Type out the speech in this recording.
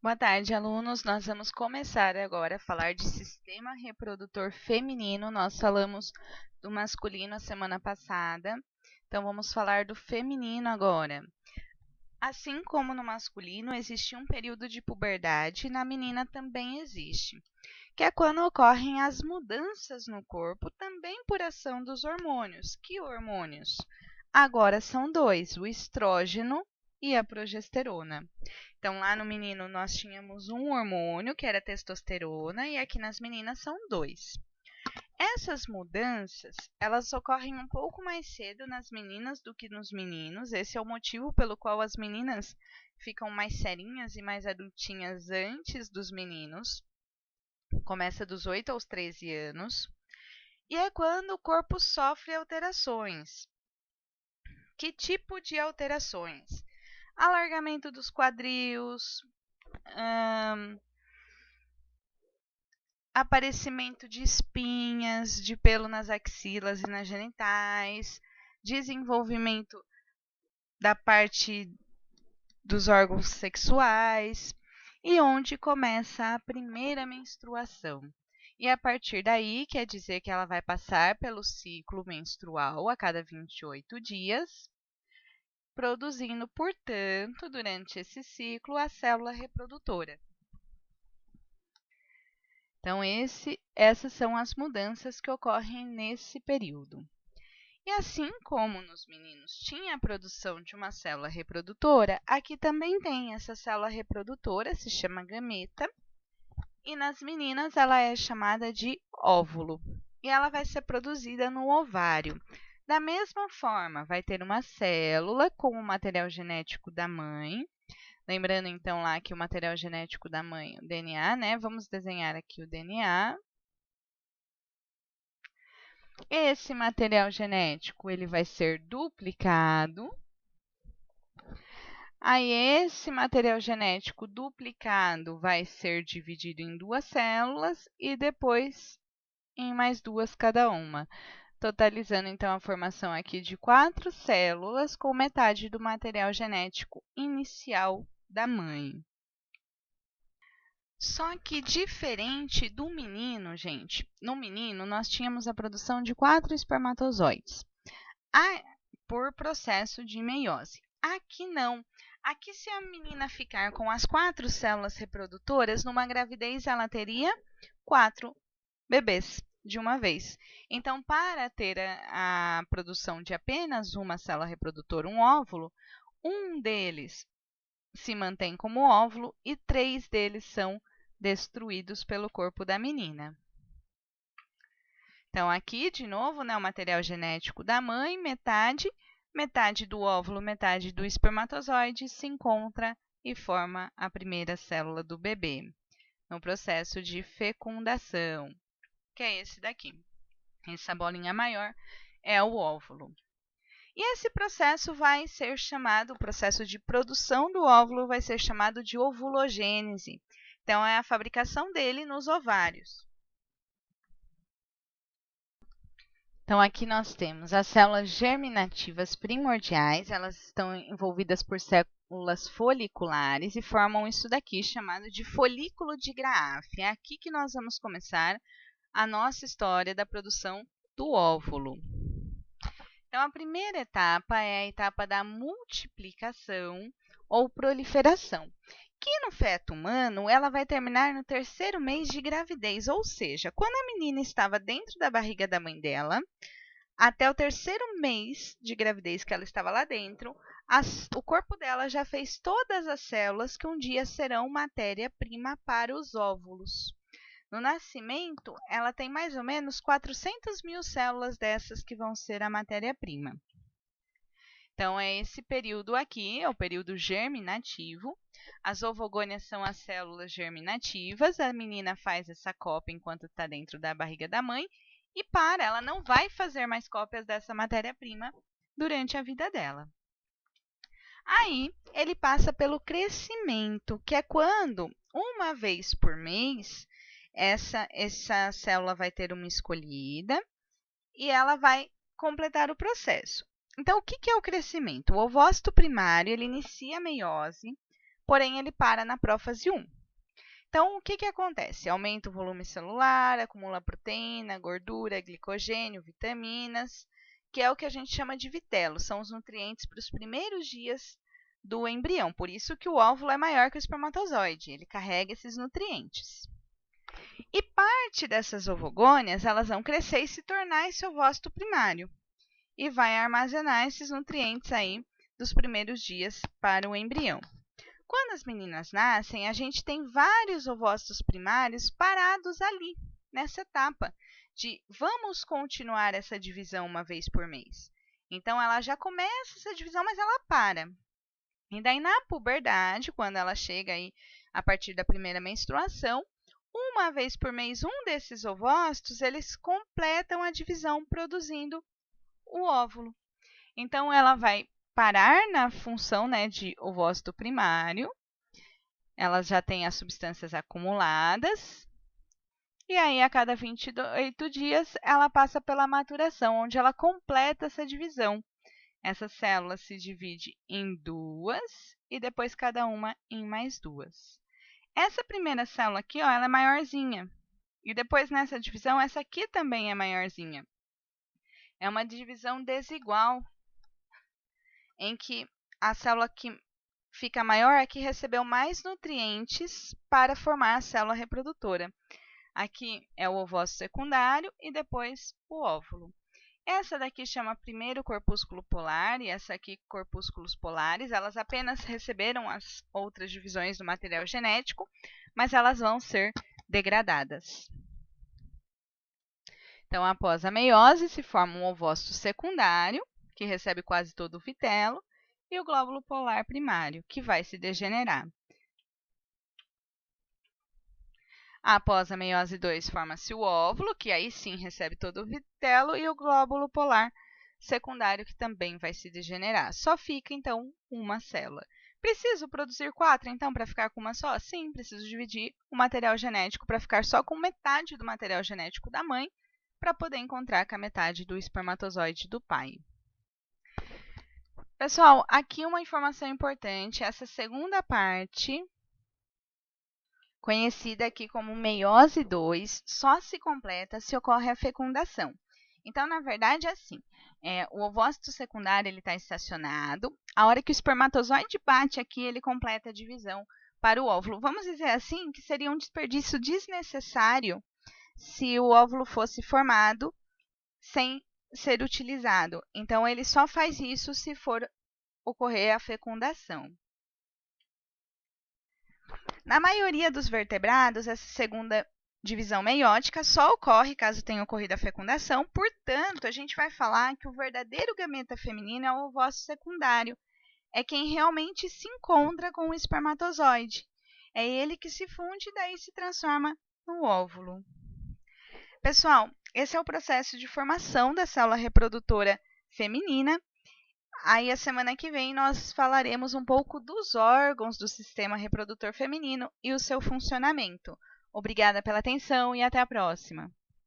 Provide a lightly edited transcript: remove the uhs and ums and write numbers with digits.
Boa tarde, alunos. Nós vamos começar agora a falar de sistema reprodutor feminino. Nós falamos do masculino a semana passada, então vamos falar do feminino agora. Assim como no masculino existe um período de puberdade, na menina também existe, que é quando ocorrem as mudanças no corpo, também por ação dos hormônios. Que hormônios? Agora são dois, o estrógeno e a progesterona. Então, lá no menino nós tínhamos um hormônio, que era a testosterona, e aqui nas meninas são dois. Essas mudanças, elas ocorrem um pouco mais cedo nas meninas do que nos meninos. Esse é o motivo pelo qual as meninas ficam mais serinhas e mais adultinhas antes dos meninos. Começa dos 8 aos 13 anos. E é quando o corpo sofre alterações. Que tipo de alterações? Alargamento dos quadris, aparecimento de espinhas, de pelo nas axilas e nas genitais, desenvolvimento da parte dos órgãos sexuais e onde começa a primeira menstruação. E a partir daí, quer dizer que ela vai passar pelo ciclo menstrual a cada 28 dias, produzindo, portanto, durante esse ciclo, a célula reprodutora. Então, essas são as mudanças que ocorrem nesse período. E assim como nos meninos tinha a produção de uma célula reprodutora, aqui também tem essa célula reprodutora, se chama gameta, e nas meninas ela é chamada de óvulo. E ela vai ser produzida no ovário. Da mesma forma, vai ter uma célula com o material genético da mãe. Lembrando, então, lá que o material genético da mãe, o DNA, né? Vamos desenhar aqui o DNA. Esse material genético, ele vai ser duplicado. Aí, esse material genético duplicado vai ser dividido em duas células e depois em mais duas cada uma, totalizando, então, a formação aqui de 4 células com metade do material genético inicial da mãe. Só que diferente do menino, gente, no menino nós tínhamos a produção de 4 espermatozoides por processo de meiose. Aqui não. Aqui, se a menina ficar com as 4 células reprodutoras, numa gravidez ela teria 4 bebês de uma vez. Então, para ter a produção de apenas uma célula reprodutora, um óvulo, um deles se mantém como óvulo e 3 deles são destruídos pelo corpo da menina. Então, aqui, de novo, né, o material genético da mãe, metade do óvulo, metade do espermatozoide se encontra e forma a primeira célula do bebê, no processo de fecundação, que é esse daqui. Essa bolinha maior é o óvulo. E esse processo vai ser chamado, o processo de produção do óvulo vai ser chamado de ovulogênese. Então, é a fabricação dele nos ovários. Então, aqui nós temos as células germinativas primordiais, elas estão envolvidas por células foliculares e formam isso daqui, chamado de folículo de Graaf. É aqui que nós vamos começar a nossa história da produção do óvulo. Então, a primeira etapa é a etapa da multiplicação ou proliferação, que no feto humano ela vai terminar no 3º mês de gravidez, ou seja, quando a menina estava dentro da barriga da mãe dela, até o 3º mês de gravidez que ela estava lá dentro, o corpo dela já fez todas as células que um dia serão matéria-prima para os óvulos. No nascimento, ela tem mais ou menos 400 mil células dessas que vão ser a matéria-prima. Então, é esse período aqui, é o período germinativo. As ovogônias são as células germinativas. A menina faz essa cópia enquanto está dentro da barriga da mãe e ela não vai fazer mais cópias dessa matéria-prima durante a vida dela. Aí, ele passa pelo crescimento, que é quando, uma vez por mês, essa célula vai ter uma escolhida e ela vai completar o processo. Então, o que é o crescimento? O ovócito primário ele inicia a meiose, porém ele para na prófase 1. Então, o que acontece? Aumenta o volume celular, acumula proteína, gordura, glicogênio, vitaminas, que é o que a gente chama de vitelo, são os nutrientes para os primeiros dias do embrião. Por isso que o óvulo é maior que o espermatozoide, ele carrega esses nutrientes. E parte dessas ovogônias, elas vão crescer e se tornar esse ovócito primário. E vai armazenar esses nutrientes aí dos primeiros dias para o embrião. Quando as meninas nascem, a gente tem vários ovócitos primários parados ali, nessa etapa de vamos continuar essa divisão uma vez por mês. Então, ela já começa essa divisão, mas ela para. E daí, na puberdade, quando ela chega aí a partir da primeira menstruação, uma vez por mês, um desses ovócitos, eles completam a divisão produzindo o óvulo. Então, ela vai parar na função, né, de ovócito primário. Ela já tem as substâncias acumuladas. E aí, a cada 28 dias, ela passa pela maturação, onde ela completa essa divisão. Essa célula se divide em duas e depois cada uma em mais duas. Essa primeira célula aqui, ó, ela é maiorzinha. E depois, nessa divisão, essa aqui também é maiorzinha. É uma divisão desigual, em que a célula que fica maior é que recebeu mais nutrientes para formar a célula reprodutora. Aqui é o ovócito secundário e depois o óvulo. Essa daqui chama primeiro corpúsculo polar e essa aqui corpúsculos polares. Elas apenas receberam as outras divisões do material genético, mas elas vão ser degradadas. Então, após a meiose, se forma um ovócito secundário, que recebe quase todo o vitelo, e o glóbulo polar primário, que vai se degenerar. Após a meiose 2, forma-se o óvulo, que aí sim recebe todo o vitelo, e o glóbulo polar secundário, que também vai se degenerar. Só fica, então, uma célula. Preciso produzir 4, então, para ficar com uma só? Sim, preciso dividir o material genético para ficar só com metade do material genético da mãe, para poder encontrar com a metade do espermatozoide do pai. Pessoal, aqui uma informação importante, essa segunda parte, conhecida aqui como meiose 2, só se completa se ocorre a fecundação. Então, na verdade, é assim, o ovócito secundário está estacionado, a hora que o espermatozoide bate aqui, ele completa a divisão para o óvulo. Vamos dizer assim, que seria um desperdício desnecessário se o óvulo fosse formado sem ser utilizado. Então, ele só faz isso se for ocorrer a fecundação. Na maioria dos vertebrados, essa segunda divisão meiótica só ocorre caso tenha ocorrido a fecundação. Portanto, a gente vai falar que o verdadeiro gameta feminino é o ovócito secundário. É quem realmente se encontra com o espermatozoide. É ele que se funde e daí se transforma no óvulo. Pessoal, esse é o processo de formação da célula reprodutora feminina. Aí, a semana que vem, nós falaremos um pouco dos órgãos do sistema reprodutor feminino e o seu funcionamento. Obrigada pela atenção e até a próxima!